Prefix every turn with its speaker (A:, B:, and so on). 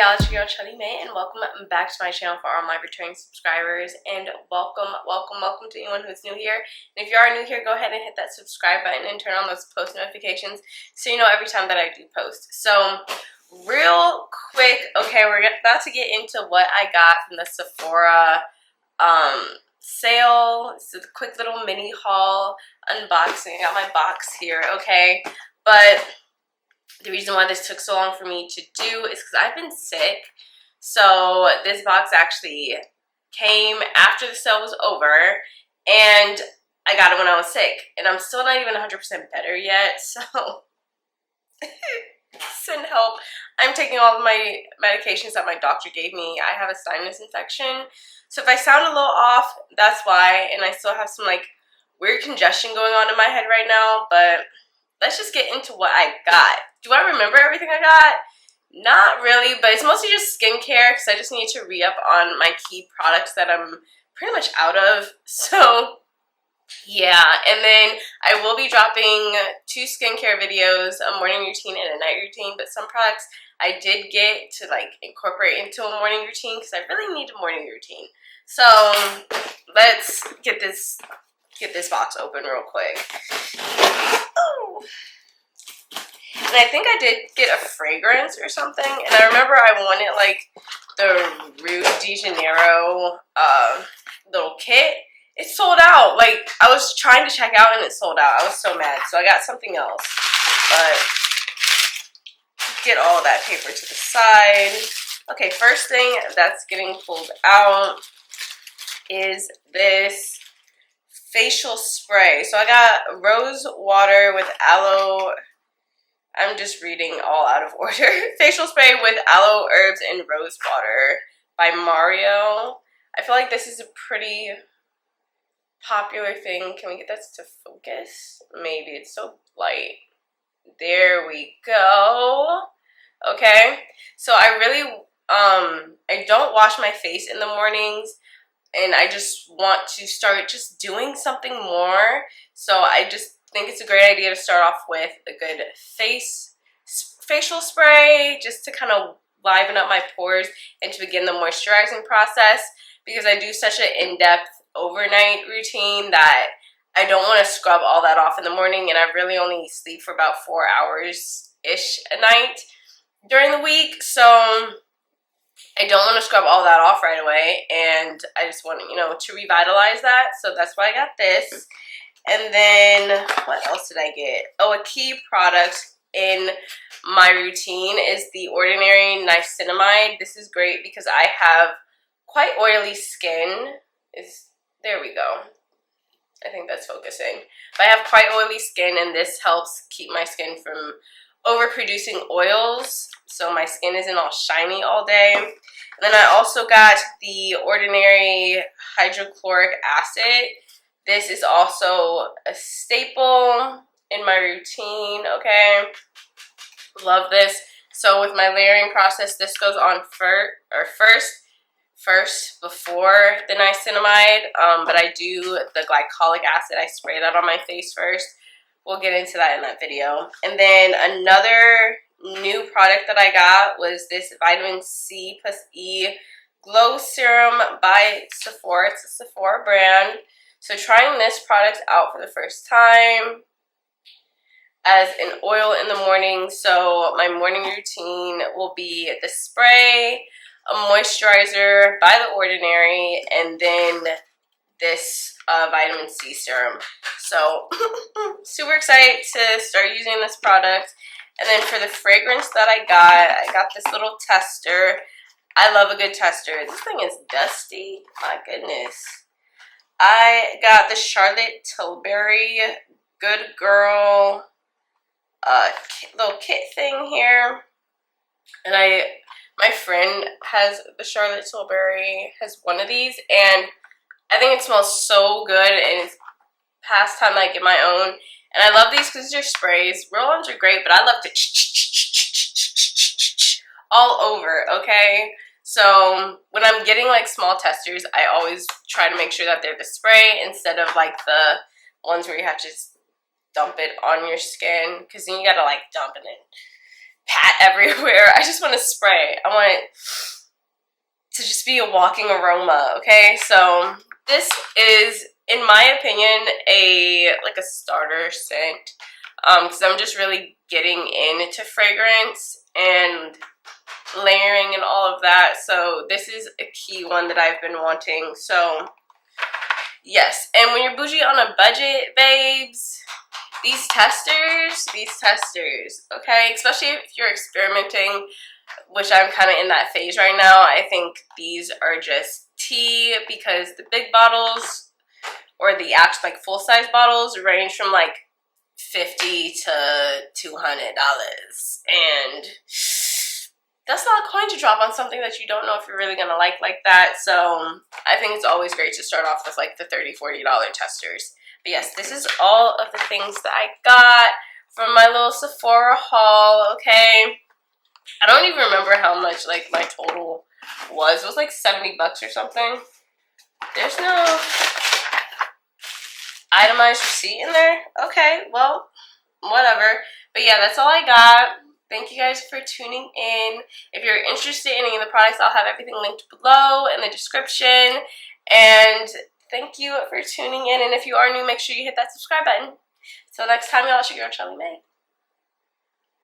A: y'all, it's your girl Chelly May, and welcome back to my channel for all my returning subscribers, and welcome to anyone who's new here. And if you are new here, go ahead and hit that subscribe button and turn on those post notifications so you know every time that I do post. So real quick, okay, we're about to get into what I got from the Sephora sale. It's a quick little mini haul unboxing. I got my box here, okay, but the reason why this took so long for me to do is because I've been sick. So this box actually came after the sale was over, and I got it when I was sick, and I'm still not even 100% better yet, so send help. I'm taking all of my medications that my doctor gave me. I have a sinus infection, so if I sound a little off, that's why, and I still have some like weird congestion going on in my head right now, but let's just get into what I got. Do I remember everything I got? Not really, but it's mostly just skincare because I just need to re-up on my key products that I'm pretty much out of. So yeah, and then I will be dropping 2 skincare videos, a morning routine and a night routine, but some products I did get to like incorporate into a morning routine because I really need a morning routine. So let's get this box open real quick. Oh. And I think I did get a fragrance or something, and I remember I wanted like the Rio de Janeiro little kit. It sold out. Like, I was trying to check out and it sold out. I was so mad, so I got something else. But get all that paper to the side. Okay, first thing that's getting pulled out is this facial spray. So I got Rosewater with Aloe. I'm just reading all out of order. Facial spray with aloe, herbs, and rose water by Mario. I feel like this is a pretty popular thing. Can we get this to focus? Maybe. It's so light. There we go. Okay. So I really, I don't wash my face in the mornings, and I just want to start just doing something more. So I just think it's a great idea to start off with a good facial spray just to kind of liven up my pores and to begin the moisturizing process, because I do such an in-depth overnight routine that I don't want to scrub all that off in the morning, and I really only sleep for about 4 hours-ish a night during the week, so I don't want to scrub all that off right away, and I just want, you know, to revitalize that, so that's why I got this. And then, what else did I get? Oh, a key product in my routine is the Ordinary Niacinamide. This is great because I have quite oily skin. There we go. I think that's focusing. But I have quite oily skin, and this helps keep my skin from overproducing oils, so my skin isn't all shiny all day. And then I also got the Ordinary Hydrochloric Acid. This is also a staple in my routine, okay? Love this. So with my layering process, this goes on first before the niacinamide, but I do the glycolic acid. I spray that on my face first. We'll get into that in that video. And then another new product that I got was this Vitamin C plus E Glow Serum by Sephora. It's a Sephora brand. So trying this product out for the first time as an oil in the morning. So my morning routine will be the spray, a moisturizer by The Ordinary, and then this vitamin C serum. So super excited to start using this product. And then for the fragrance that I got this little tester. I love a good tester. This thing is dusty. My goodness. I got the Charlotte Tilbury Good Girl little kit thing here, and my friend has the Charlotte Tilbury, has one of these, and I think it smells so good, and it's past time that I get my own. And I love these because they're sprays. Roll-ons are great, but I love to all over, okay? So when I'm getting like small testers, I always try to make sure that they're the spray instead of like the ones where you have to just dump it on your skin, because then you gotta like dump it in pat everywhere. I just want to spray. I want it to just be a walking aroma, okay? So this is, in my opinion, a starter scent, because I'm just really getting into fragrance and layering and all of that. So this is a key one that I've been wanting. So yes, and when you're bougie on a budget, babes, these testers, okay, especially if you're experimenting, which I'm kind of in that phase right now, I think these are just tea, because the big bottles or the actual full-size bottles range from like $50 to $200, and that's not a coin to drop on something that you don't know if you're really gonna like that. So I think it's always great to start off with like the $30-$40 testers. But yes, this is all of the things that I got from my little Sephora haul, okay? I don't even remember how much like my total was. It was like 70 bucks or something. There's no itemized receipt in there. Okay, well, whatever. But yeah, that's all I got. Thank you guys for tuning in. If you're interested in any of the products, I'll have everything linked below in the description. And thank you for tuning in. And if you are new, make sure you hit that subscribe button. Till next time, y'all, it's your girl, Charlie May.